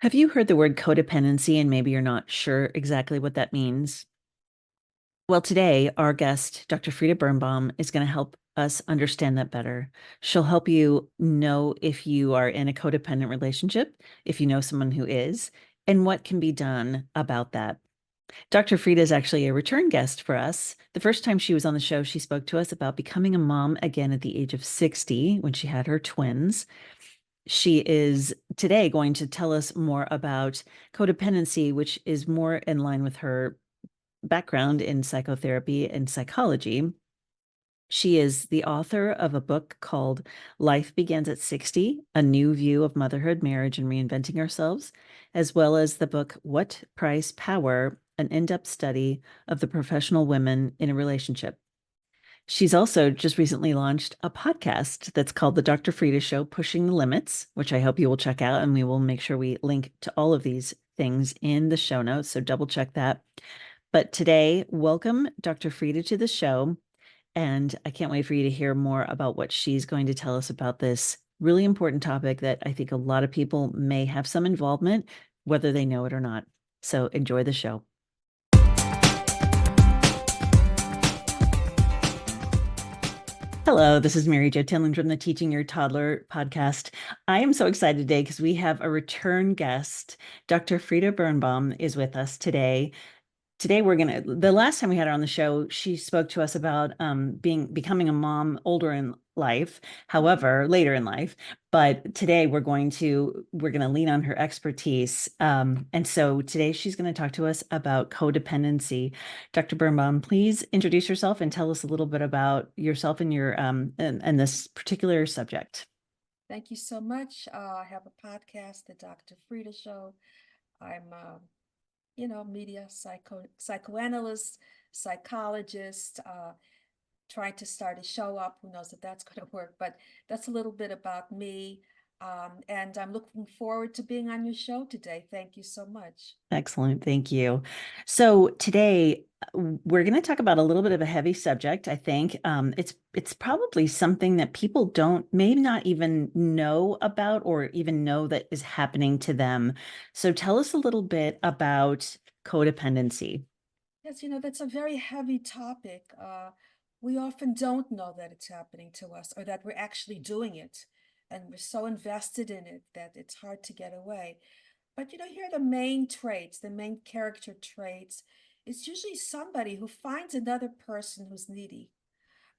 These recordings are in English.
Have you heard the word codependency and maybe you're not sure exactly what that means? Well, today, our guest, Dr. Frieda Birnbaum, is going to help us understand that better. She'll help you know if you are in a codependent relationship, if you know someone who is, and what can be done about that. Dr. Frieda is actually a return guest for us. The first time she was on the show, she spoke to us about becoming a mom again at the age of 60 when she had her twins. She is today going to tell us more about codependency, which is more in line with her background in psychotherapy and psychology. She is the author of a book called Life Begins at 60, A New View of Motherhood, Marriage, and Reinventing Ourselves, as well as the book What Price Power, an in-depth study of the professional women in a relationship. She's also just recently launched a podcast that's called The Dr. Frieda Show, Pushing the Limits, which I hope you will check out. And we will make sure we link to all of these things in the show notes. So double check that. But today, welcome Dr. Frieda to the show. And I can't wait for you to hear more about what she's going to tell us about this really important topic that I think a lot of people may have some involvement, whether they know it or not. So enjoy the show. Hello, this is Mary Jo Tinlin from the Teaching Your Toddler podcast. I am so excited today because we have a return guest. Dr. Frieda Birnbaum is with us today. Today the last time we had her on the show, she spoke to us about becoming a mom older in life, however, later in life. But today we're going to lean on her expertise. And so today she's going to talk to us about codependency. Dr. Birnbaum, please introduce yourself and tell us a little bit about yourself and your and this particular subject. Thank you so much. I have a podcast, The Dr. Frieda Show. I'm, media psychoanalyst, psychologist, trying to start a show up. Who knows if that's going to work, but that's a little bit about me. And I'm looking forward to being on your show today. Thank you so much. Excellent. Thank you. So today we're going to talk about a little bit of a heavy subject. I think it's probably something that people don't maybe not even know about or even know that is happening to them. So tell us a little bit about codependency. Yes, that's a very heavy topic. We often don't know that it's happening to us or that we're actually doing it. And we're so invested in it that it's hard to get away. But here are the main traits, the main character traits. It's usually somebody who finds another person who's needy,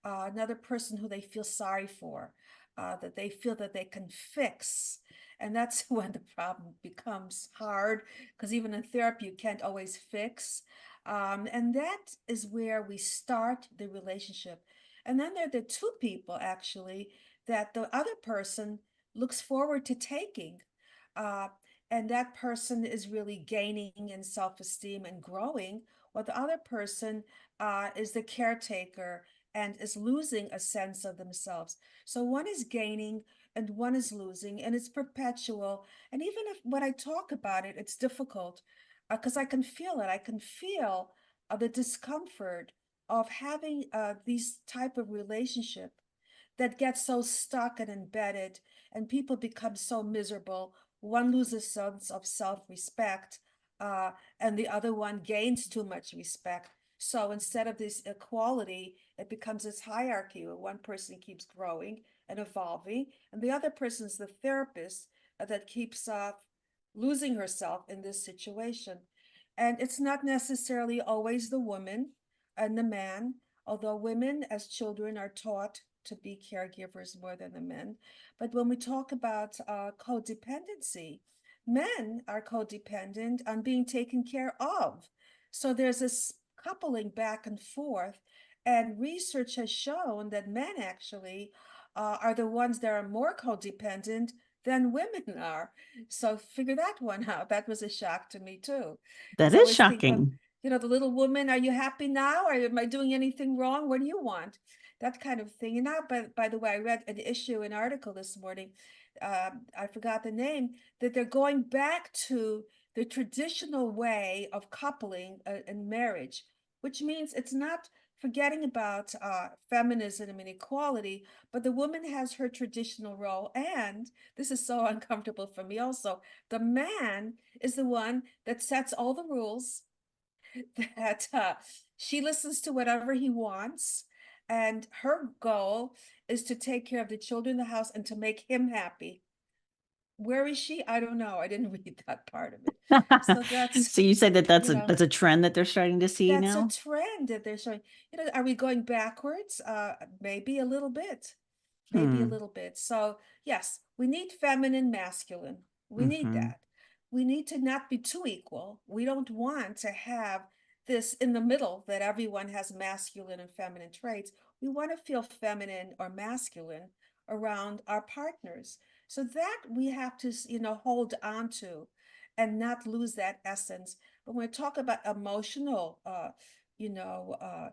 another person who they feel sorry for, that they feel that they can fix. And that's when the problem becomes hard, because even in therapy, you can't always fix. And that is where we start the relationship. And then there are the two people, actually, that the other person looks forward to taking. Uh, and that person is really gaining in self-esteem and growing, while the other person is the caretaker and is losing a sense of themselves. So one is gaining and one is losing, and it's perpetual. And even if when I talk about it, it's difficult because I can feel it. I can feel the discomfort of having these type of relationship that gets so stuck and embedded, and people become so miserable. One loses sense of self-respect, and the other one gains too much respect. So instead of this equality, it becomes this hierarchy where one person keeps growing and evolving, and the other person is the therapist that keeps losing herself in this situation. And it's not necessarily always the woman and the man, although women as children are taught to be caregivers more than the men. But when we talk about codependency, men are codependent on being taken care of. So there's this coupling back and forth. And research has shown that men actually are the ones that are more codependent than women are. So figure that one out. That was a shock to me too. That Because I is always think of, shocking. the little woman, are you happy now? Or am I doing anything wrong? What do you want? That kind of thing. And now, by the way, I read an article this morning. I forgot the name, that they're going back to the traditional way of coupling in marriage, which means it's not forgetting about feminism and equality, but the woman has her traditional role. And this is so uncomfortable for me also. The man is the one that sets all the rules, that she listens to whatever he wants. And her goal is to take care of the children in the house and to make him happy. Where is she? I don't know. I didn't read that part of it. So that's, So you said that you know, that's a trend that they're starting to see that's a now? trend that they're showing. Are we going backwards? Maybe a little bit. Maybe a Hmm. little bit. So, yes, we need feminine, masculine. We need Hmm. that. We need to not be too equal. We don't want to have this in the middle that everyone has masculine and feminine traits. We want to feel feminine or masculine around our partners. So that we have to, hold on to and not lose that essence. But when we talk about emotional, you know, uh,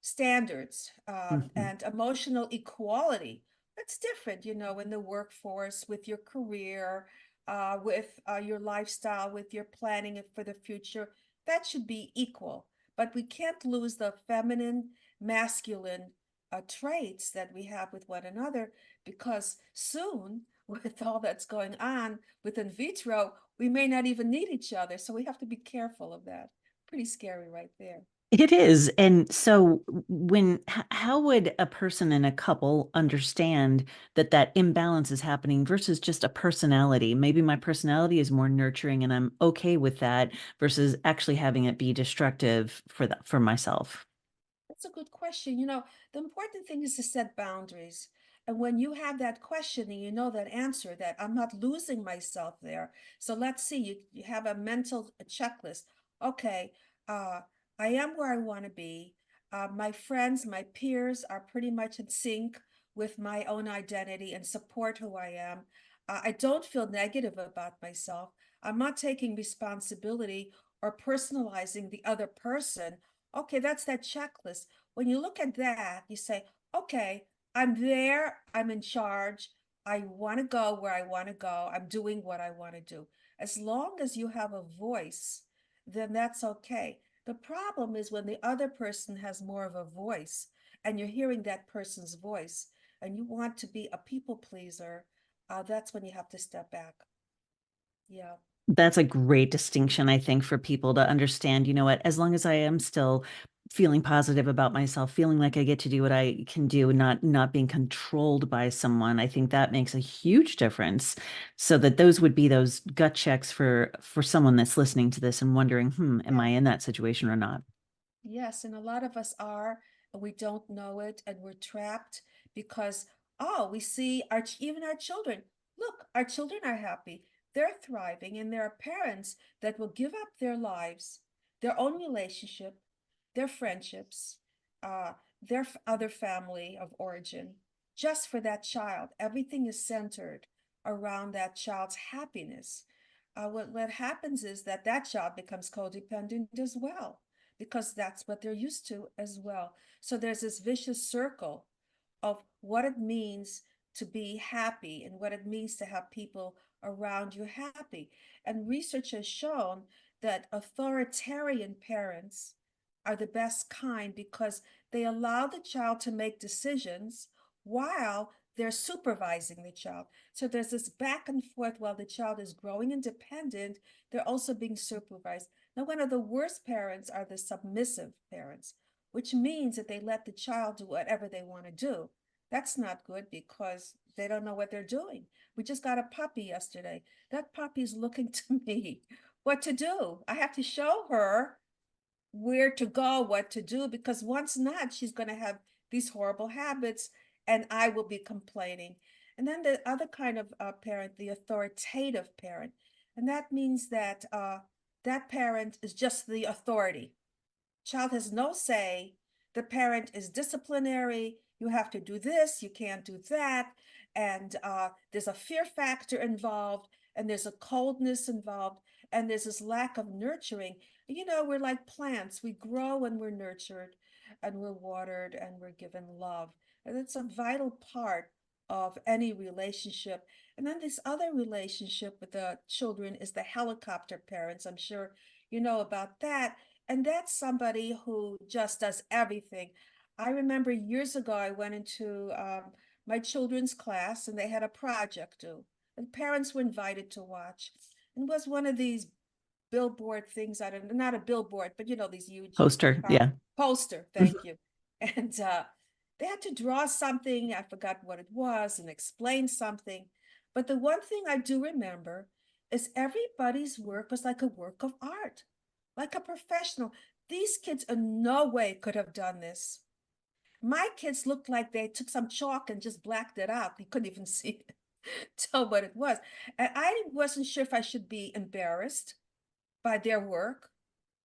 standards Hmm. and emotional equality, that's different, in the workforce, with your career, with your lifestyle, with your planning for the future. That should be equal. But we can't lose the feminine, masculine traits that we have with one another, because soon, with all that's going on with in vitro, we may not even need each other. So we have to be careful of that. Pretty scary right there. It is. And so how would a person in a couple understand that that imbalance is happening versus just a personality? Maybe my personality is more nurturing and I'm okay with that versus actually having it be destructive for myself. That's a good question. The important thing is to set boundaries. And when you have that question and you know that answer, that I'm not losing myself there. So let's see, you have a mental checklist. Okay, uh, I am where I want to be. My friends, my peers are pretty much in sync with my own identity and support who I am. I don't feel negative about myself. I'm not taking responsibility or personalizing the other person. Okay, that's that checklist. When you look at that, you say, okay, I'm there, I'm in charge. I want to go where I want to go. I'm doing what I want to do. As long as you have a voice, then that's okay. The problem is when the other person has more of a voice and you're hearing that person's voice and you want to be a people pleaser, that's when you have to step back. Yeah. That's a great distinction, I think, for people to understand, you know what, as long as I am still feeling positive about myself, feeling like I get to do what I can do, not being controlled by someone, I think that makes a huge difference. So that those would be those gut checks for someone that's listening to this and wondering, am Yeah. I in that situation or not? Yes, and a lot of us are, and we don't know it, and we're trapped because, oh, we see even our children. Look, our children are happy. They're thriving, and there are parents that will give up their lives, their own relationship, their friendships, uh, their other family of origin, just for that child. Everything is centered around that child's happiness. What happens is that that child becomes codependent as well, because that's what they're used to as well. So there's this vicious circle of what it means to be happy and what it means to have people around you happy. And research has shown that authoritarian parents are the best kind because they allow the child to make decisions while they're supervising the child. So there's this back and forth while the child is growing independent, they're also being supervised. Now, one of the worst parents are the submissive parents, which means that they let the child do whatever they want to do. That's not good because they don't know what they're doing. We just got a puppy yesterday. That puppy's looking to me what to do. I have to show her where to go, what to do, because once not, she's going to have these horrible habits and I will be complaining. And then the other kind of parent, the authoritative parent. And that means that that parent is just the authority. Child has no say. The parent is disciplinary. You have to do this, you can't do that. And there's a fear factor involved, and there's a coldness involved, and there's this lack of nurturing. We're like plants. We grow when we're nurtured, and we're watered, and we're given love. And it's a vital part of any relationship. And then this other relationship with the children is the helicopter parents. I'm sure you know about that. And that's somebody who just does everything. I remember years ago, I went into my children's class and they had a project due. And parents were invited to watch. It was one of these billboard things. I don't know, not a billboard, but these huge Poster. Yeah. poster. Thank you. And they had to draw something. I forgot what it was and explain something. But the one thing I do remember is everybody's work was like a work of art, like a professional. These kids in no way could have done this. My kids looked like they took some chalk and just blacked it out. You couldn't even see it, tell what it was. And I wasn't sure if I should be embarrassed by their work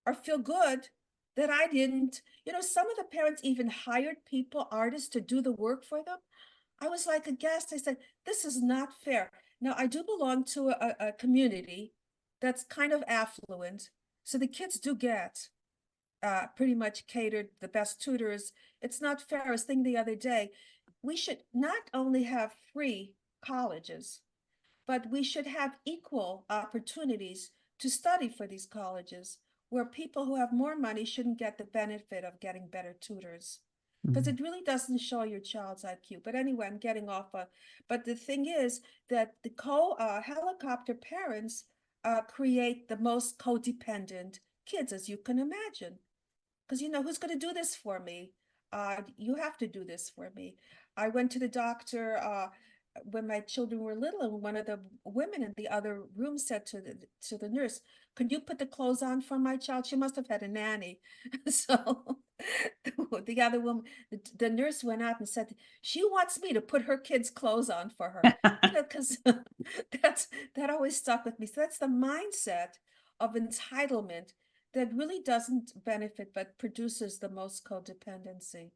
or feel good that I didn't. Some of the parents even hired people, artists, to do the work for them. I was like aghast. I said, this is not fair. Now, I do belong to a community that's kind of affluent. So the kids do get pretty much catered, the best tutors. It's not fair. I was thinking the other day, we should not only have free colleges, but we should have equal opportunities to study for these colleges, where people who have more money shouldn't get the benefit of getting better tutors. Because Mm. it really doesn't show your child's IQ. But anyway, I'm getting off. But the thing is that the helicopter parents create the most codependent kids, as you can imagine. Because who's going to do this for me? You have to do this for me. I went to the doctor when my children were little, and one of the women in the other room said to the nurse, "Could you put the clothes on for my child?" She must have had a nanny. So the other woman, the nurse went out and said, "She wants me to put her kids' clothes on for her." Because that's that always stuck with me. So that's the mindset of entitlement that really doesn't benefit but produces the most codependency.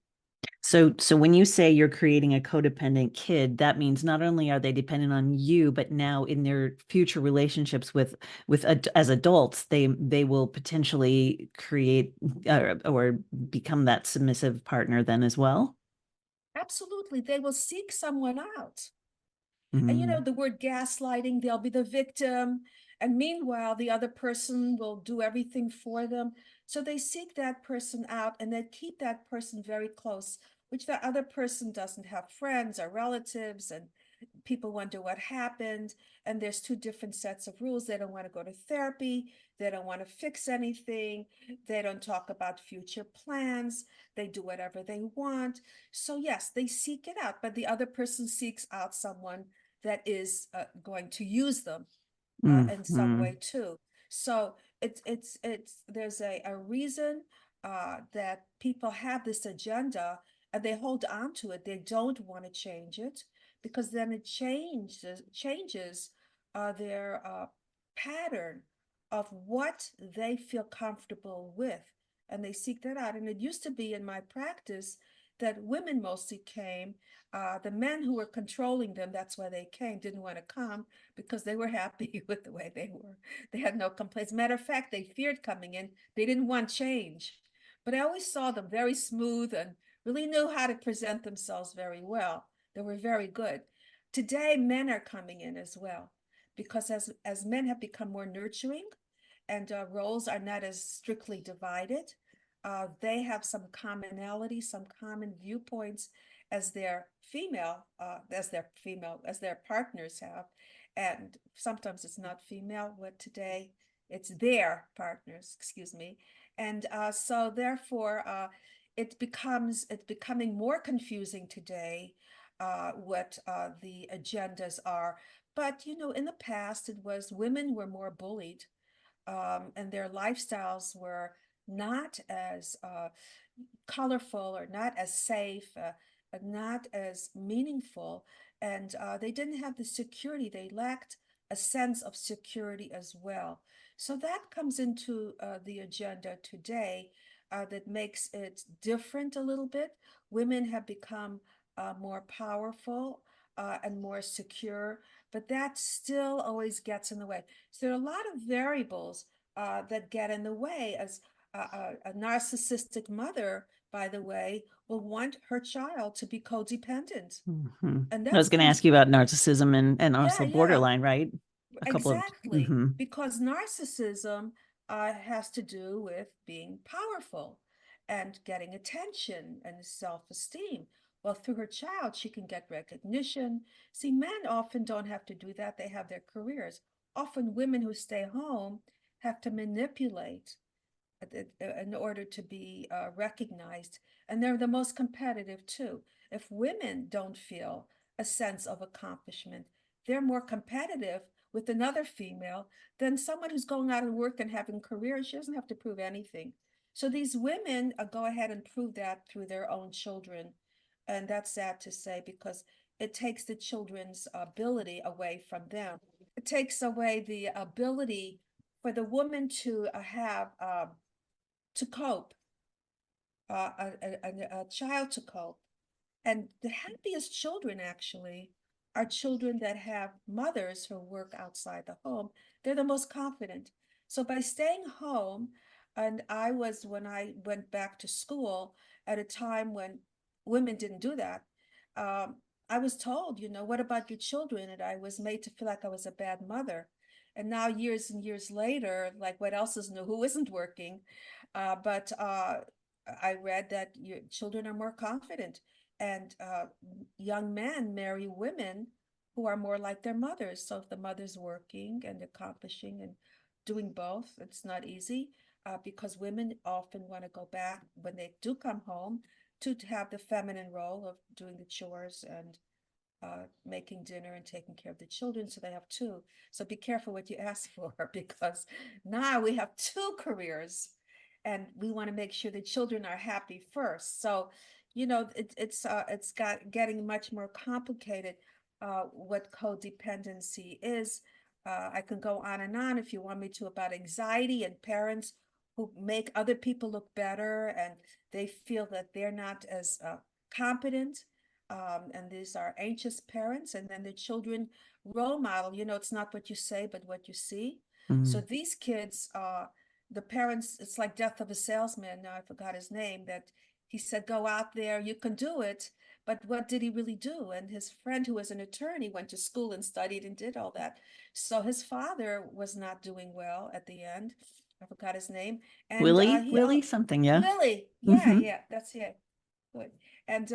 So when you say you're creating a codependent kid, that means not only are they dependent on you, but now in their future relationships as adults, they will potentially create or become that submissive partner then as well. Absolutely, they will seek someone out. And Mm. the word gaslighting, they'll be the victim. And meanwhile, the other person will do everything for them. So they seek that person out and they keep that person very close, which the other person doesn't have friends or relatives. And people wonder what happened. And there's two different sets of rules. They don't want to go to therapy. They don't want to fix anything. They don't talk about future plans. They do whatever they want. So, yes, they seek it out, but the other person seeks out someone that is going to use them in some Hmm. way too. So it's there's a reason that people have this agenda and they hold on to it. They don't want to change it because then it changes their pattern of what they feel comfortable with, and they seek that out. And it used to be in my practice that women mostly came. The men who were controlling them, that's why they came, didn't want to come because they were happy with the way they were. They had no complaints. Matter of fact, they feared coming in. They didn't want change. But I always saw them very smooth and really knew how to present themselves very well. They were very good. Today, men are coming in as well because as men have become more nurturing and roles are not as strictly divided, they have some commonality, some common viewpoints as their partners have. And sometimes it's not female, but today it's their partners, excuse me. And so therefore, it's becoming more confusing today what the agendas are. But in the past, it was women were more bullied, and their lifestyles were not as colorful or not as safe, not as meaningful, and they didn't have the security. They lacked a sense of security as well. So that comes into the agenda today that makes it different a little bit. Women have become more powerful and more secure, but that still always gets in the way. So there are a lot of variables that get in the way, as a narcissistic mother, by the way, will want her child to be codependent. Hmm. And I was that going to comes, ask you about narcissism and yeah, also yeah, borderline, right? A couple of. exactly. Mhm. Because narcissism has to do with being powerful and getting attention and self-esteem. Well, through her child, she can get recognition. See, men often don't have to do that. They have their careers. Often women who stay home have to manipulate in order to be recognized. And they're the most competitive too. If women don't feel a sense of accomplishment, they're more competitive with another female than someone who's going out and work and having careers. She doesn't have to prove anything. So these women go ahead and prove that through their own children. And that's sad to say because it takes the children's ability away from them. It takes away the ability for the woman to have to cope, a child to cope. And the happiest children actually are children that have mothers who work outside the home. They're the most confident. So by staying home, and when I went back to school at a time when women didn't do that, I was told, what about your children? And I was made to feel like I was a bad mother. And now, years and years later, like what else is new? Who isn't working? But I read that your children are more confident, and young men marry women who are more like their mothers. So if the mother's working and accomplishing and doing both, it's not easy because women often want to go back when they do come home to have the feminine role of doing the chores and making dinner and taking care of the children. So they have two. So be careful what you ask for because now we have two careers and we want to make sure the children are happy first. So, it's getting much more complicated what codependency is. I can go on and on if you want me to about anxiety and parents who make other people look better and they feel that they're not as competent. And these are anxious parents, and then the children role model. It's not what you say, but what you see. So Mm. these kids, the parents, it's like death of a salesman. Now I forgot his name. That he said, "Go out there, you can do it." But what did he really do? And his friend, who was an attorney, went to school and studied and did all that. So his father was not doing well at the end. I forgot his name. And Willie something, yeah. Willie, yeah, Hmm. yeah, that's it. Good. And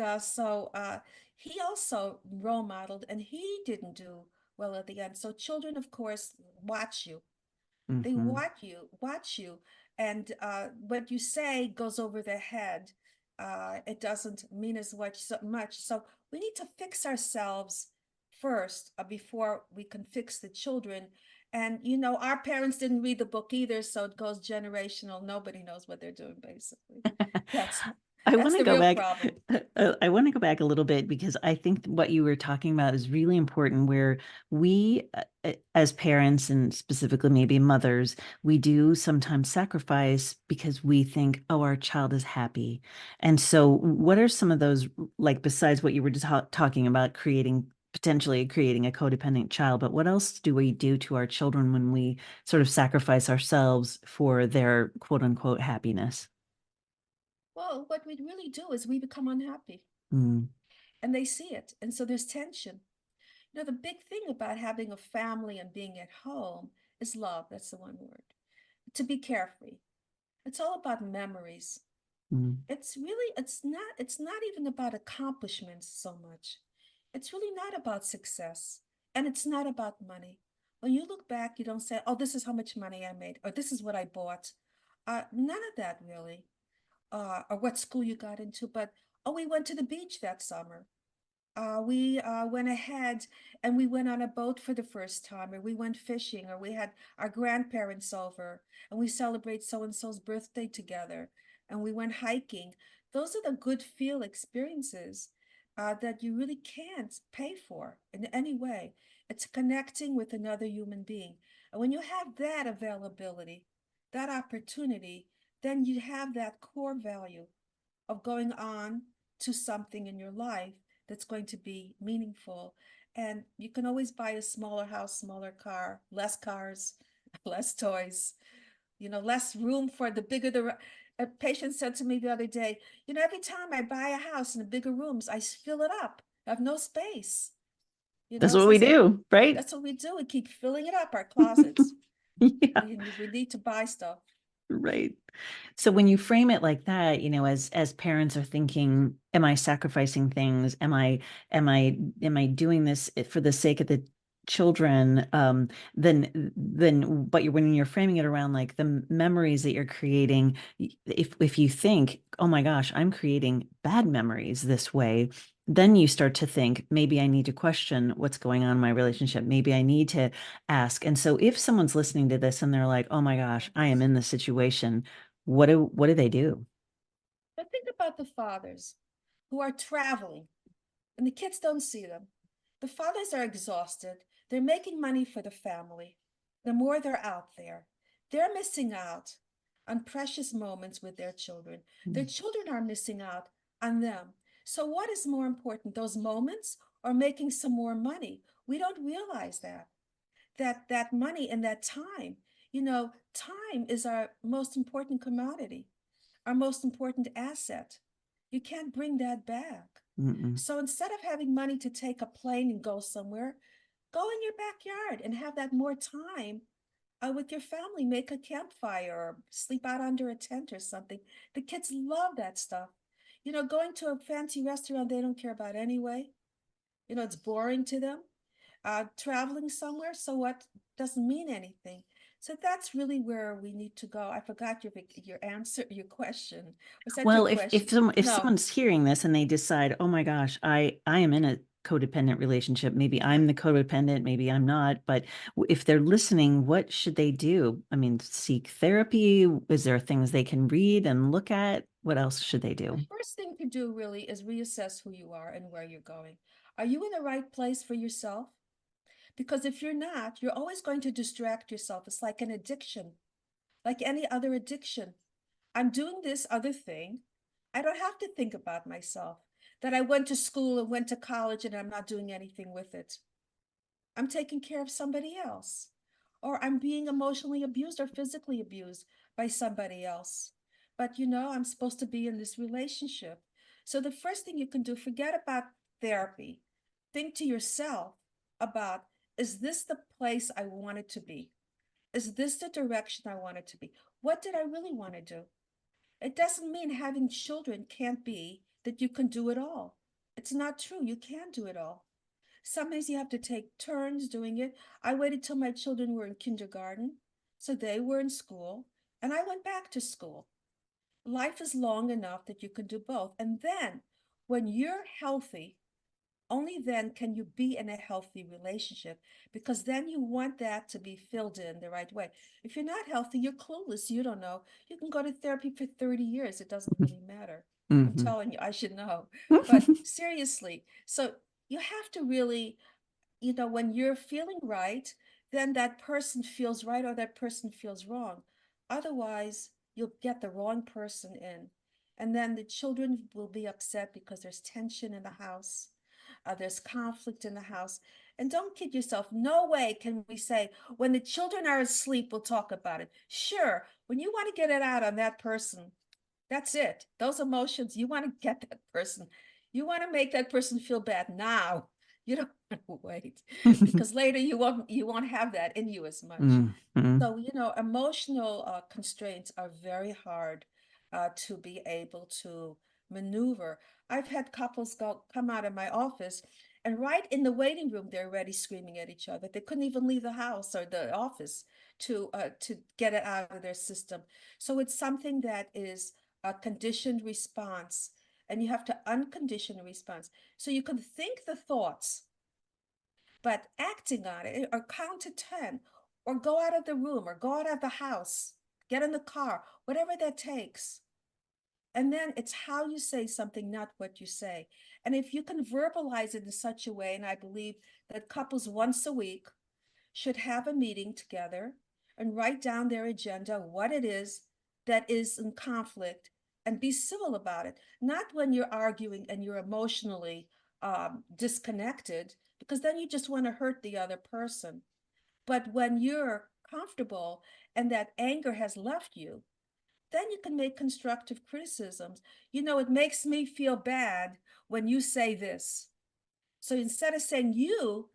he also role modeled, and he didn't do well at the end. So children, of course, watch you. They Hmm. watch you, and what you say goes over their head. It doesn't mean as much. So we need to fix ourselves first before we can fix the children. And our parents didn't read the book either, so it goes generational. Nobody knows what they're doing, basically. That's I want that's to the go real back. problem. I want to go back a little bit because I think what you were talking about is really important. Where we, as parents, and specifically maybe mothers, we do sometimes sacrifice because we think, oh, our child is happy. And so, what are some of those, like, besides what you were just talking about, potentially creating a codependent child, but what else do we do to our children when we sort of sacrifice ourselves for their quote unquote happiness? Well, what we really do is we become unhappy, Mm. and they see it, and so there's tension. The big thing about having a family and being at home is love. That's the one word. To be carefree. It's all about memories. Mm. It's not even about accomplishments so much. It's really not about success. And it's not about money. When you look back, you don't say, oh, this is how much money I made, or this is what I bought. None of that really. Or what school you got into, but oh, we went to the beach that summer. We went ahead and we went on a boat for the first time, or we went fishing, or we had our grandparents over and we celebrate so and so's birthday together, and we went hiking. Those are the good feel experiences that you really can't pay for in any way. It's connecting with another human being. And when you have that availability, that opportunity, then you have that core value of going on to something in your life that's going to be meaningful. And you can always buy a smaller house, smaller car, less cars, less toys, less room for the bigger the. A patient said to me the other day, every time I buy a house in the bigger rooms, I fill it up. I have no space. That's what So I we said, do, right? that's what we do. We keep filling it up, our closets. Yeah. We need to buy stuff. Right. So when you frame it like that, as parents are thinking, am I sacrificing things? Am I doing this for the sake of the children? Then but when you're framing it around like the memories that you're creating, if you think, oh my gosh, I'm creating bad memories this way, then you start to think maybe I need to question what's going on in my relationship. Maybe I need to ask. And so if someone's listening to this and they're like, "Oh my gosh, I am in this situation," what do they do? But think about the fathers who are traveling and the kids don't see them. The fathers are exhausted. They're making money for the family. The more they're out there, they're missing out on precious moments with their children. Their children are missing out on them. So, what is more important, those moments or making some more money? We don't realize that money and that time, time is our most important commodity, our most important asset. You can't bring that back. Mm-mm. So instead of having money to take a plane and go somewhere, go in your backyard and have that more time with your family. Make a campfire or sleep out under a tent or something. The kids love that stuff. Going to a fancy restaurant they don't care about anyway. It's boring to them. Traveling somewhere, so what, doesn't mean anything. So that's really where we need to go. I forgot your answer, your question. Was that your Well, if question? if No. someone's hearing this and they decide, "Oh my gosh, I am in a codependent relationship. Maybe Uh-huh. I'm the codependent, maybe I'm not." But if they're listening, what should they do? I mean, seek therapy? Is there things they can read and look at? What else should they The do? first thing to do really is reassess who you are and where you're going. Are you in the right place for yourself? Because if you're not, you're always going to distract yourself. It's like an addiction, like any other addiction. I'm doing this other thing. I don't have to think about myself, that I went to school and went to college and I'm not doing anything with it. I'm taking care of somebody else, or I'm being emotionally abused or physically abused by somebody else. But I'm supposed to be in this relationship. So the first thing you can do, forget about therapy. Think to yourself about, is this the place I want it to be? Is this the direction I want it to be? What did I really want to do? It doesn't mean having children can't be that you can do it all. It's not true. You can do it all. Some days you have to take turns doing it. I waited till my children were in kindergarten, so they were in school, and I went back to school. Life is long enough that you can do both. And then when you're healthy, only then can you be in a healthy relationship, because then you want that to be filled in the right way. If you're not healthy, you're clueless, you don't know. You can go to therapy for 30 years, it doesn't really matter. I'm Mhm. telling you, I should know. But seriously, so you have to really, when you're feeling right, then that person feels right or that person feels wrong. Otherwise, you'll get the wrong person in. And then the children will be upset because there's tension in the house, there's conflict in the house. And don't kid yourself. No way can we say, when the children are asleep, we'll talk about it. Sure, when you want to get it out on that person, that's it. Those emotions, you want to get that person. You want to make that person feel bad now. You don't want to wait, because later you won't have that in you as much. Mhm. So, emotional constraints are very hard to be able to maneuver. I've had couples come out of my office, and right in the waiting room, they're already screaming at each other. They couldn't even leave the house or the office to get it out of their system. So it's something that is a conditioned response, and you have to uncondition a response. So you can think the thoughts, but acting on it, or count to 10, or go out of the room, or go out of the house, get in the car, whatever that takes. And then it's how you say something, not what you say. And if you can verbalize it in such a way, and I believe that couples once a week should have a meeting together and write down their agenda, what it is that is in conflict, and be civil about it. Not when you're arguing and you're emotionally disconnected, because then you just want to hurt the other person. But when you're comfortable and that anger has left you, then you can make constructive criticisms. It makes me feel bad when you say this. So instead of saying you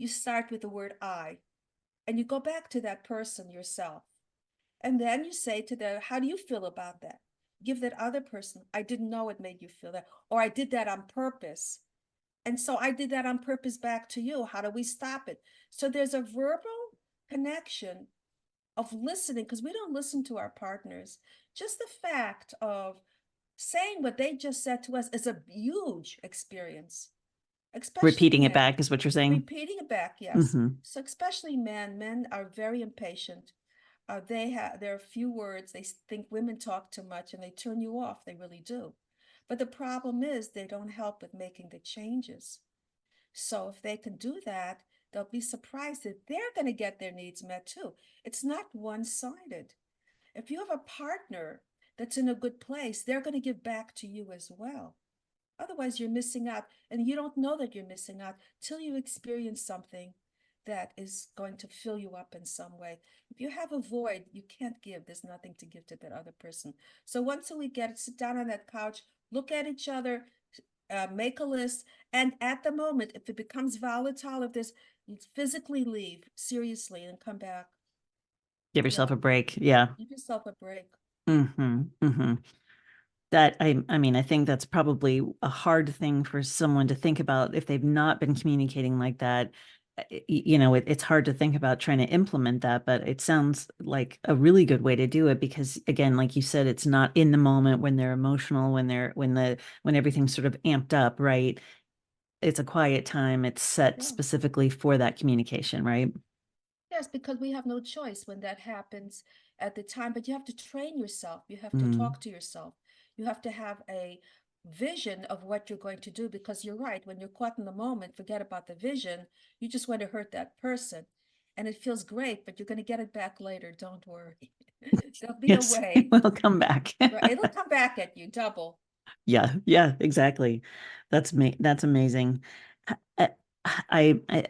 start with the word I. and you go back to that person yourself. And then you say to them, how do you feel about that? Give that other person, I didn't know it made you feel that, or I did that on purpose. And so I did that on purpose back to you. How do we stop it? So there's a verbal connection of listening, because we don't listen to our partners. Just the fact of saying what they just said to us is a huge experience, especially Repeating it men. back is what you're saying. Repeating it back, yes. Hmm. So especially men, men are very impatient. There are few words. They think women talk too much and they turn you off. They really do. But the problem is they don't help with making the changes. So if they can do that, they'll be surprised that they're going to get their needs met too. It's not one-sided. If you have a partner that's in a good place, they're going to give back to you as well. Otherwise, you're missing out, and you don't know that you're missing out till you experience something that is going to fill you up in some way. If you have a void, you can't give. There's nothing to give to that other person. So once a week, sit down on that couch, look at each other, make a list, and at the moment, if it becomes volatile, if there's, you physically leave seriously and come back. Give You yourself a know, break. Yeah. give yourself a break. Hmm. Hmm. That I mean, I think that's probably a hard thing for someone to think about if they've not been communicating like that. It's hard to think about trying to implement that, but it sounds like a really good way to do it because again, like you said, it's not in the moment when they're emotional, when everything's sort of amped up, right? It's a quiet time. It's set Yeah. specifically for that communication, right? Yes, because we have no choice when that happens at the time, but you have to train yourself. You have to Mm. talk to yourself. You have to have a vision of what you're going to do because you're right. When you're caught in the moment, forget about the vision. You just want to hurt that person. And it feels great, but you're going to get it back later. Don't worry. There'll be a Yes, it way. will come back. Right? It'll come back at you double. Yeah, yeah, exactly. That's amazing. I, I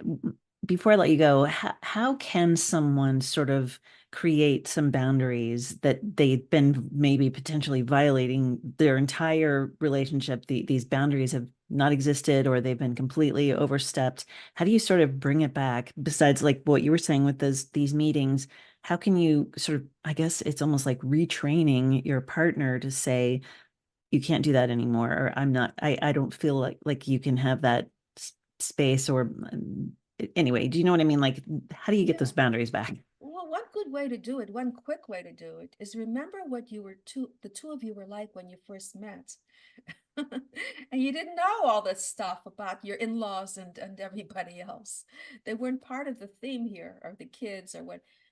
before I let you go, how can someone sort of create some boundaries that they've been maybe potentially violating their entire relationship? These boundaries have not existed or they've been completely overstepped. How do you sort of bring it back besides like what you were saying with these meetings? How can you sort of, I guess it's almost like retraining your partner to say, you can't do that anymore, or I don't feel like you can have that space or anyway, do you know what I mean? Like, how do you get Yeah. those boundaries back? Well, one good way to do it, one quick way to do it, is remember what the two of you were like when you first met. And you didn't know all this stuff about your in-laws and everybody else. They weren't part of the theme here, or the kids, or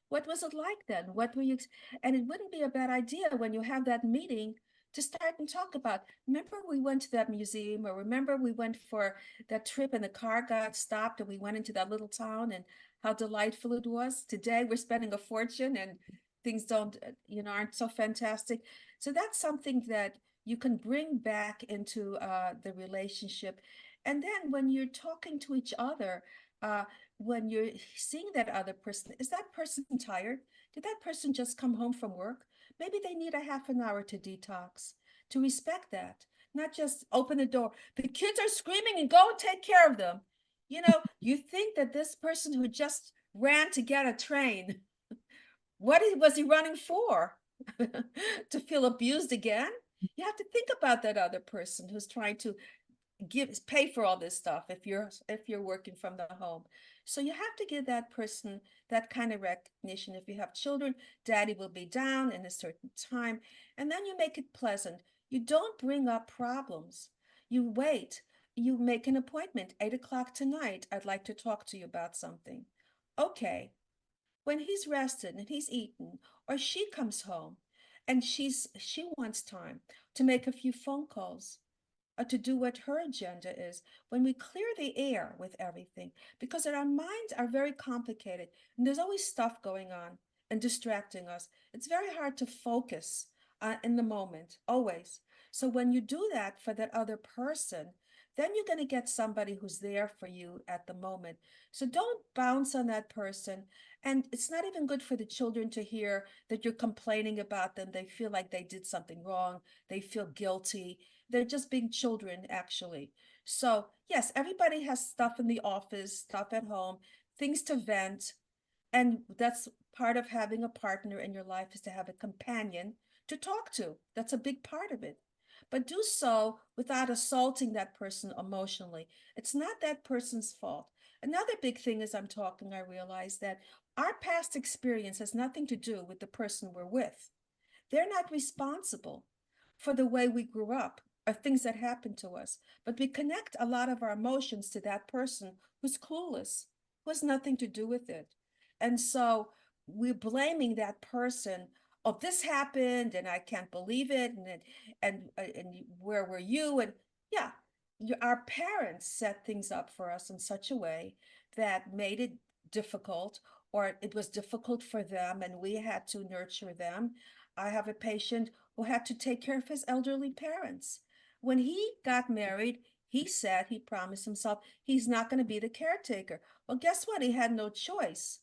what was it like then? What were you, and it wouldn't be a bad idea when you have that meeting to start and talk about, remember we went to that museum, or remember we went for that trip and the car got stopped and we went into that little town and how delightful it was. Today we're spending a fortune and things don't, aren't so fantastic. So that's something that you can bring back into the relationship. And then when you're talking to each other, when you're seeing that other person, is that person tired? Did that person just come home from work? Maybe they need a half an hour to detox, to respect that, not just open the door. The kids are screaming and go and take care of them. You think that this person who just ran to get a train, what was he running for? To feel abused again? You have to think about that other person who's trying to pay for all this stuff if you're working from the home. So you have to give that person that kind of recognition. If you have children, daddy will be down in a certain time, and then you make it pleasant. You don't bring up problems. You wait. You make an appointment, 8 o'clock tonight. I'd like to talk to you about something. Okay. When he's rested and he's eaten, or she comes home and she wants time to make a few phone calls, to do what her agenda is, when we clear the air with everything, because our minds are very complicated and there's always stuff going on and distracting us. It's very hard to focus in the moment, always. So when you do that for that other person, then you're going to get somebody who's there for you at the moment. So don't bounce on that person. And it's not even good for the children to hear that you're complaining about them. They feel like they did something wrong. They feel guilty. They're just being children, actually. So, yes, everybody has stuff in the office, stuff at home, things to vent. And that's part of having a partner in your life, is to have a companion to talk to. That's a big part of it. But do so without assaulting that person emotionally. It's not that person's fault. Another big thing as I'm talking, I realize that our past experience has nothing to do with the person we're with. They're not responsible for the way we grew up or things that happened to us, but we connect a lot of our emotions to that person who's clueless, who has nothing to do with it. And so we're blaming that person. Oh, this happened, and I can't believe it, and where were you? And yeah, our parents set things up for us in such a way that made it difficult, or it was difficult for them, and we had to nurture them. I have a patient who had to take care of his elderly parents. When he got married, he said, he promised himself he's not going to be the caretaker. Well, guess what? He had no choice.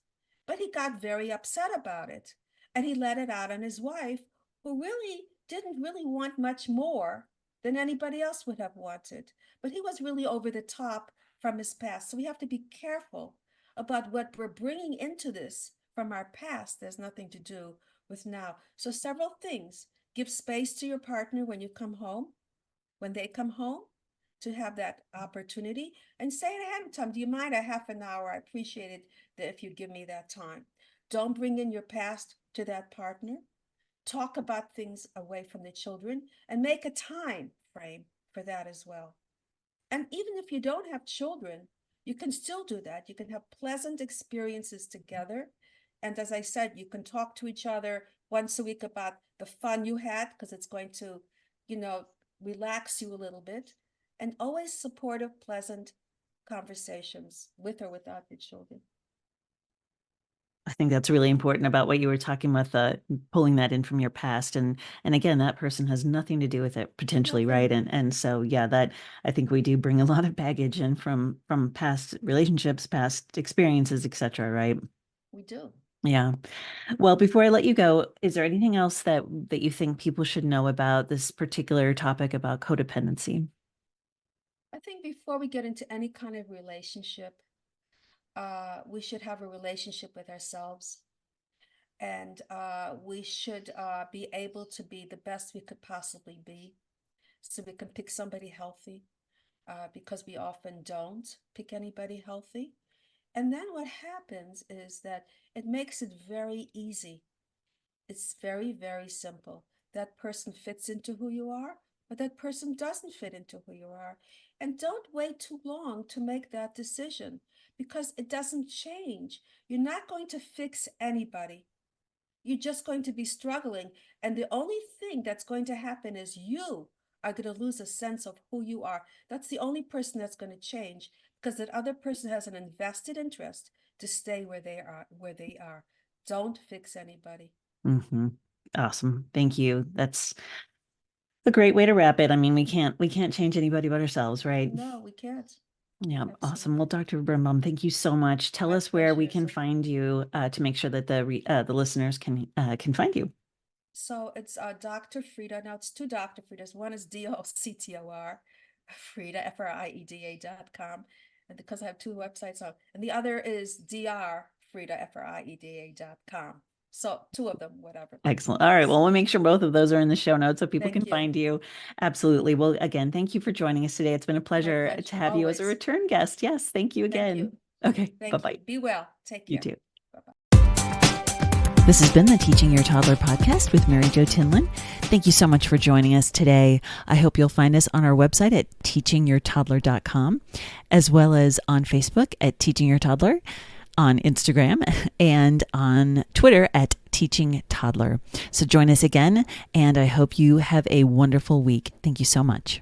But he got very upset about it. And he let it out on his wife, who really didn't really want much more than anybody else would have wanted. But he was really over the top from his past. So we have to be careful about what we're bringing into this from our past. There's nothing to do with now. So several things. Give space to your partner when you come home, when they come home, to have that opportunity, and say ahead of time, do you mind a half an hour? I appreciate it that if you give me that time. Don't bring in your past to that partner. Talk about things away from the children, and make a time frame for that as well. And even if you don't have children, you can still do that. You can have pleasant experiences together. And as I said, you can talk to each other once a week about the fun you had, because it's going to, you know, relax you a little bit. And always supportive, pleasant conversations with or without the children. I think that's really important about what you were talking about, pulling that in from your past. And again, that person has nothing to do with it potentially, Nothing. right? And so yeah, that I think we do bring a lot of baggage in from past relationships, past experiences, etc., right? We do. Yeah. Well, before I let you go, is there anything else that you think people should know about this particular topic about codependency? I think before we get into any kind of relationship, we should have a relationship with ourselves. And we should be able to be the best we could possibly be, so we can pick somebody healthy, because we often don't pick anybody healthy. And then what happens is that it makes it very easy. It's very, very simple. That person fits into who you are, or that person doesn't fit into who you are. And don't wait too long to make that decision, because it doesn't change. You're not going to fix anybody. You're just going to be struggling. And the only thing that's going to happen is you are going to lose a sense of who you are. That's the only person that's going to change, because that other person has an invested interest to stay where they are. Don't fix anybody. Mm-hmm. Awesome. Thank you. That's a great way to wrap it. I mean, we can't change anybody but ourselves, right? No, we can't. Yeah, awesome. Well, Absolutely. Dr. Birnbaum, thank you so much. Tell My us where we pleasure. can So, find you to make sure that the listeners can find you. so it's Dr. Frieda. Now it's two Dr. Friedas. One is DOCTOR, Frieda, FRIEDA.com. And because I have two websites on, and the other is DR Frieda, FRIEDA.com. So two of them, whatever. Excellent. All right. Well, So we'll make sure both of those are in the show notes so people thank can you. find you. Absolutely. Well, again, thank you for joining us today. It's been a My pleasure to pleasure. have you as a Always. return guest. Yes, thank you Thank you. again. Okay. Thank you. Bye-bye. Be well. Take You care. too. Bye-bye. This has been the Teaching Your Toddler podcast with Mary Jo Tinlin. Thank you so much for joining us today. I hope you'll find us on our website at teachingyourtoddler.com, as well as on Facebook at Teaching Your Toddler, on Instagram, and on Twitter at Teaching Toddler. So join us again, and I hope you have a wonderful week. Thank you so much.